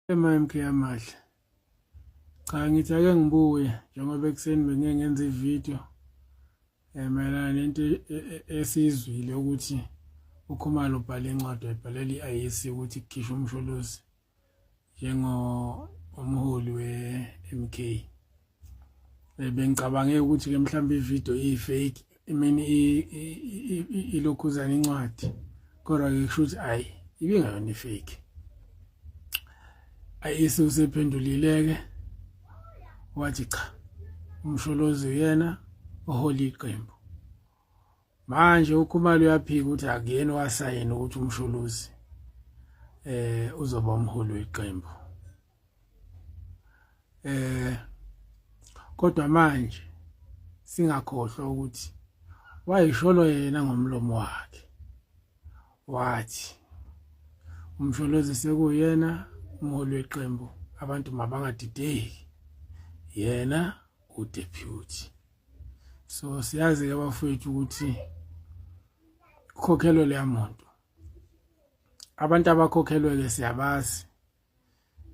MK yamahle. Cha ngithi ake ngibuye njengoba ekseni bengeke ngenze ivideo mayelana nento esizwile ukuthi uKhumalo ubhale incwadi wayibhalela iIEC ukuthi kukhishwe umsholozi umholi weMK. Bengicabange ukuthi ke mhlawumbe ivideo ifake imini ilokhuzana incwadi kodwa ke kusho ukuthi hayi ibingayona ifake. IEC usephendulileke wathi cha umsholozi uyena oholi iqembu. Manje uKhumalo uyaphika ukuthi akuyena wasayina ukuthi umsholozi uzoba umholi weqembu. Kodwa manje singakhohlwa ukuthi wayisholo yena ngomlomo wakhe wathi umsholozi sekuyena umholi weqembu, abantu mabangadideki, yena udeputy. So siyazi ke bafowethu ukuthi ukhokhelo leyamuntu abantu abakhokhelwe ke siyabazi,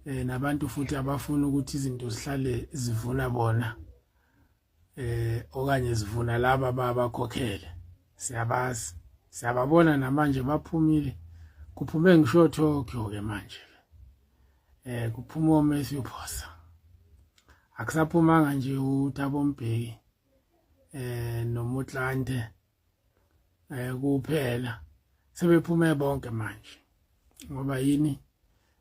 nabantu futhi abafuna ukuthi izinto zihlale zivuna bona okanye zivuna laba abakhokhele siyabazi, siyababona namanje baphumile. Kuphume ngisho Tokyo ke manje kuphuma uMatthew Phosa, akusaphumanga nje uThabo Mbeki noMotlanthe kuphela, sebephume bonke manje ngoba yini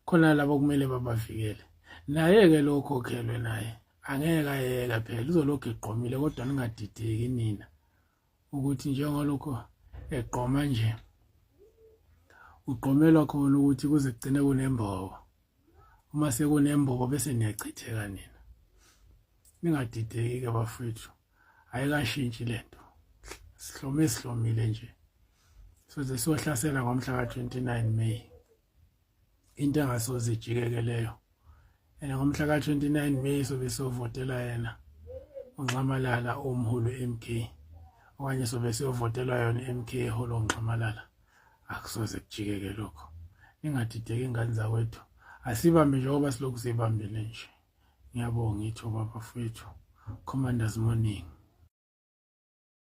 khona labo kumele babavikele. Naye ke lo khokhelwe naye angeke ayeke phela uzolokhu egqomile, kodwa ningadideki nina ukuthi njengolokho egqoma nje ugqomelwa khona ukuthi kuze kugcine kunembobo. Uma sekunembobo bese niyachitheka nina. Ningadideki ke bafowethu, ayikashintshi lento, sihlomile nje soze siyohlasela ngomhla ka-29 May, into engasoze ijikeke leyo. Ngomhla ka-29 May sobe siyovotela yena uNxamalala umholi weMK, okanye sobe siyovotela yona iMK eholo uNxamalala. Akusoze kujikeke lokho. Ningadideki ingane zakwethu, asibambe njengoba silokhu sibambile nje. Ngiyabonga ithuba bafowethu. Commanders morning.